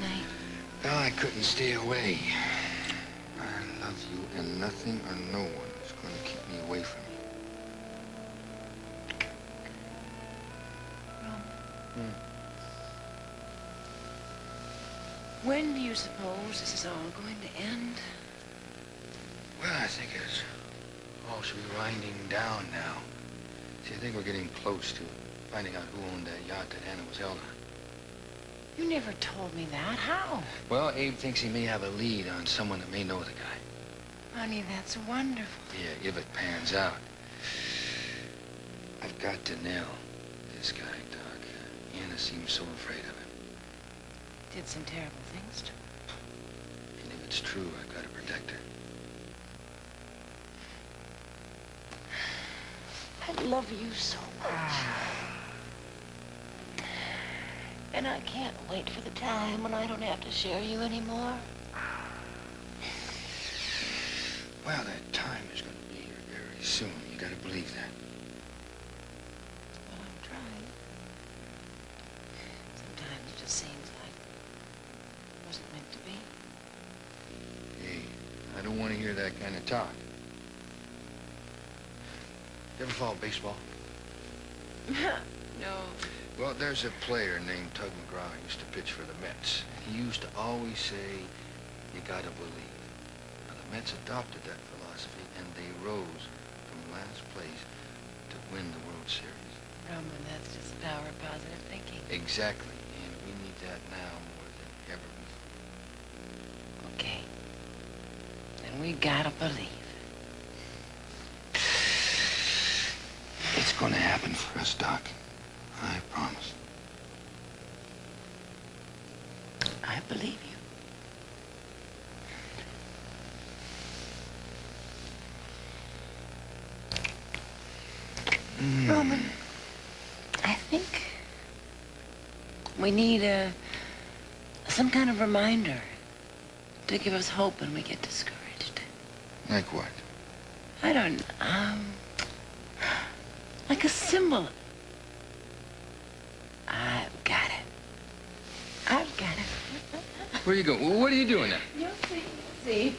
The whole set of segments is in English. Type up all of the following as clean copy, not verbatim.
night? Well, I couldn't stay away. I love you, and nothing or no one is going to keep me away from you. Ron. When do you suppose this is all going to end? Well, I think it's all should be winding down now. See, I think we're getting close to finding out who owned that yacht that Anna was held on. You never told me that. How? Well, Abe thinks he may have a lead on someone that may know the guy. Honey, that's wonderful. Yeah, if it pans out. I've got to nail this guy, Doc. Anna seems so afraid of him. Did some terrible things to her. And if it's true, I've got to protect her. I love you so much. And I can't wait for the time when I don't have to share you anymore. Well, that time is going to be here very soon. You got to believe that. Well, I'm trying. Sometimes it just seems like it wasn't meant to be. Hey, I don't want to hear that kind of talk. You ever follow baseball? No. Well, there's a player named Tug McGraw who used to pitch for the Mets. He used to always say, you gotta believe. Now, the Mets adopted that philosophy, and they rose from last place to win the World Series. Roman, that's just the power of positive thinking. Exactly, and we need that now more than ever before. Okay. Then we gotta believe. It's gonna happen for us, Doc. I promise. I believe you. Roman, I think we need some kind of reminder to give us hope when we get discouraged. Like what? I don't know. Like a symbol. I've got it. I've got it. Where are you going? What are you doing there? You'll see.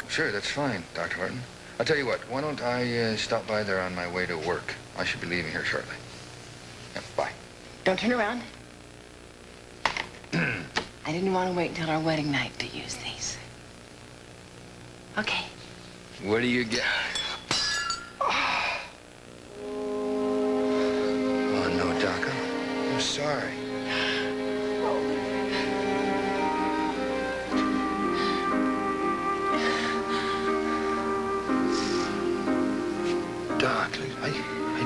Sure, that's fine, Dr. Horton. I'll tell you what, why don't I stop by there on my way to work? I should be leaving here shortly. Yeah, bye. Don't turn around. I didn't want to wait until our wedding night to use these. Okay. What do you get? Oh, no, Doc. I'm sorry. Doc, I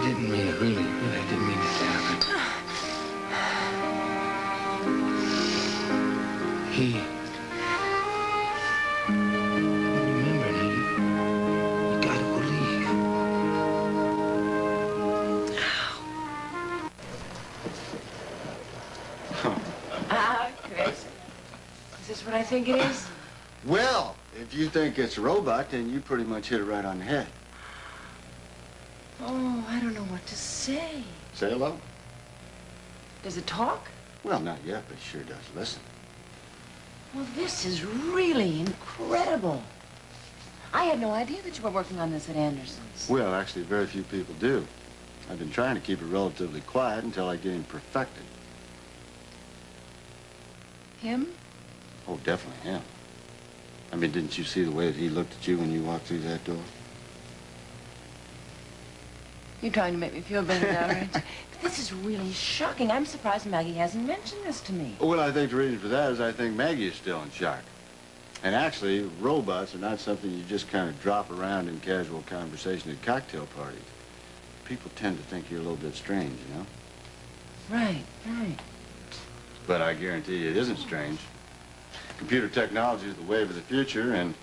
didn't mean it, really, I didn't mean it to happen. Remember, now, you gotta believe. Chris. Is this what I think it is? Well, if you think it's a robot, then you pretty much hit it right on the head. Oh, I don't know what to say. Say hello. Does it talk? Well, not yet, but it sure does listen. Well, this is really incredible. I had no idea that you were working on this at Anderson's. Well, actually, very few people do. I've been trying to keep it relatively quiet until I get him perfected. Him? Oh, definitely him. I mean, didn't you see the way that he looked at you when you walked through that door? You're trying to make me feel better now, aren't you? But this is really shocking. I'm surprised Maggie hasn't mentioned this to me. Well, I think the reason for that is I think Maggie is still in shock. And actually, robots are not something you just kind of drop around in casual conversation at cocktail parties. People tend to think you're a little bit strange, you know? Right. But I guarantee you it isn't strange. Computer technology is the wave of the future, and,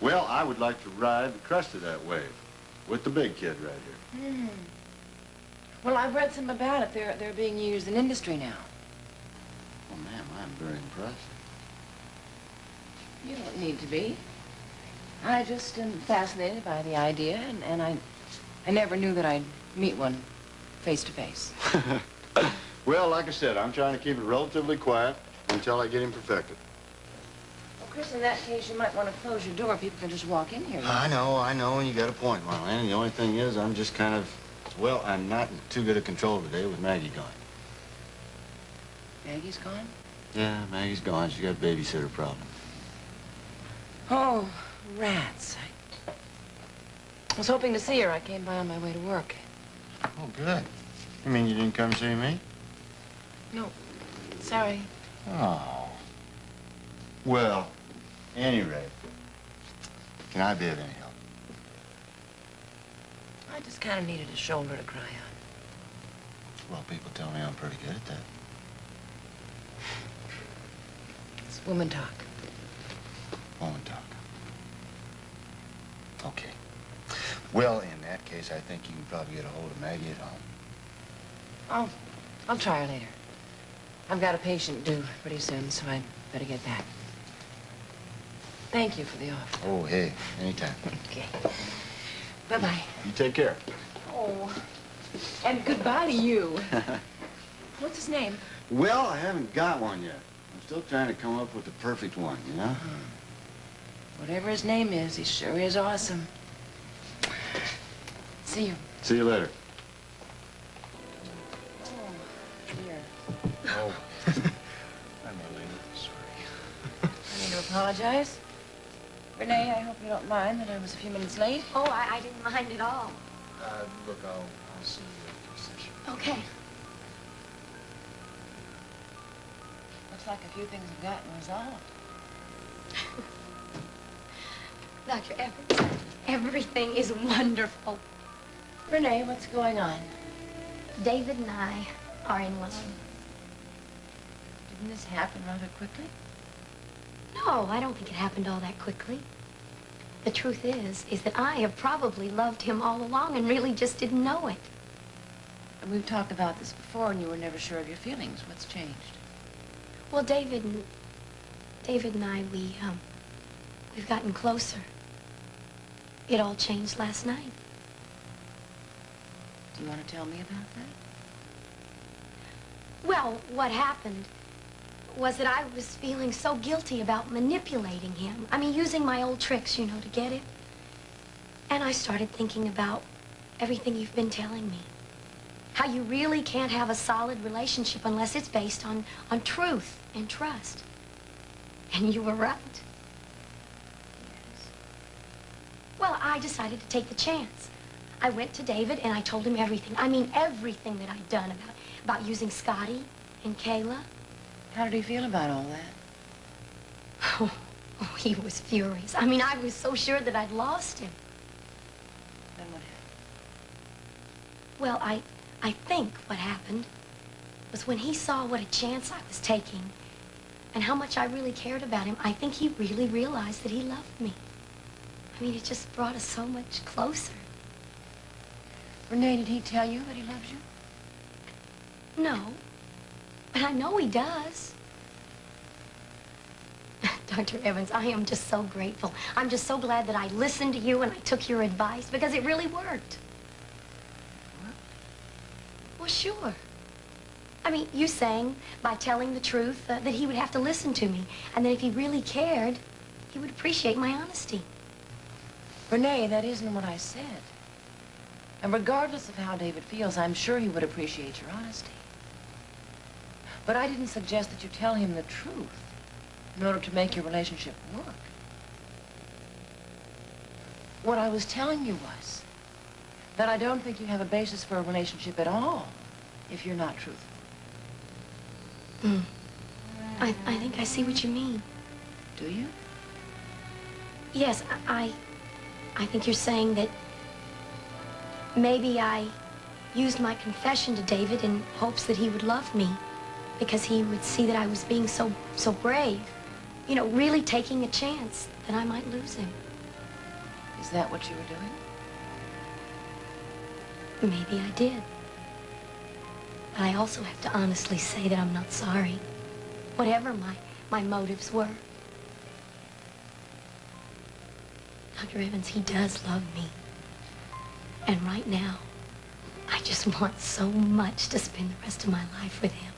well, I would like to ride the crest of that wave with the big kid right here. Well, I've read some about it. They're being used in industry now. Well, ma'am, I'm very impressed. You don't need to be. I just am fascinated by the idea, and I never knew that I'd meet one face to face. Well, like I said, I'm trying to keep it relatively quiet until I get him perfected. Well, Chris, in that case, you might want to close your door. People can just walk in here. I know, and you got a point, Marlena. The only thing is, I'm just kind of, well, I'm not in too good a control today with Maggie gone. Maggie's gone? Yeah, Maggie's gone. She's got a babysitter problem. Oh, rats. I was hoping to see her. I came by on my way to work. Oh, good. You mean you didn't come see me? No, sorry. Oh. Well, any rate, can I be of any help? I just kind of needed a shoulder to cry on. Well, people tell me I'm pretty good at that. It's woman talk. Woman talk. Okay. Well, in that case, I think you can probably get a hold of Maggie at home. I'll try her later. I've got a patient due pretty soon, so I'd better get back. Thank you for the offer. Oh, hey, anytime. Okay. Bye-bye. You take care. Oh, and goodbye to you. What's his name? Well, I haven't got one yet. I'm still trying to come up with the perfect one, you know? Whatever his name is, he sure is awesome. See you. See you later. Oh, dear. Oh. I'm Marlena. Sorry. I need to apologize. Renee, I hope you don't mind that I was a few minutes late. Oh, I didn't mind at all. Look, I'll see you at the session. Okay. Looks like a few things have gotten resolved. Dr. Evans, everything is wonderful. Renee, what's going on? David and I are in love. Didn't this happen rather quickly? No, I don't think it happened all that quickly. The truth is that I have probably loved him all along and really just didn't know it. And we've talked about this before, and you were never sure of your feelings. What's changed? Well, David and I, we've gotten closer. It all changed last night. Do you want to tell me about that? Well, what happened was that I was feeling so guilty about manipulating him. I mean, using my old tricks, you know, to get it. And I started thinking about everything you've been telling me. How you really can't have a solid relationship unless it's based on truth and trust. And you were right. Yes. Well, I decided to take the chance. I went to David and I told him everything. I mean, everything that I'd done about using Scotty and Kayla. How did he feel about all that? Oh, he was furious. I mean, I was so sure that I'd lost him. Then what happened? Well, I think what happened was when he saw what a chance I was taking and how much I really cared about him, I think he really realized that he loved me. I mean, it just brought us so much closer. Renee, did he tell you that he loves you? No, but I know he does. Dr. Evans, I am just so grateful. I'm just so glad that I listened to you and I took your advice because it really worked. What? Well, sure. I mean, you sang by telling the truth that he would have to listen to me, and that if he really cared, he would appreciate my honesty. Renee, that isn't what I said. And regardless of how David feels, I'm sure he would appreciate your honesty. But I didn't suggest that you tell him the truth in order to make your relationship work. What I was telling you was that I don't think you have a basis for a relationship at all if you're not truthful. I think I see what you mean. Do you? Yes, I think you're saying that maybe I used my confession to David in hopes that he would love me because he would see that I was being so brave. You know, really taking a chance that I might lose him. Is that what you were doing? Maybe I did. But I also have to honestly say that I'm not sorry. Whatever my motives were. Dr. Evans, he does love me. And right now, I just want so much to spend the rest of my life with him.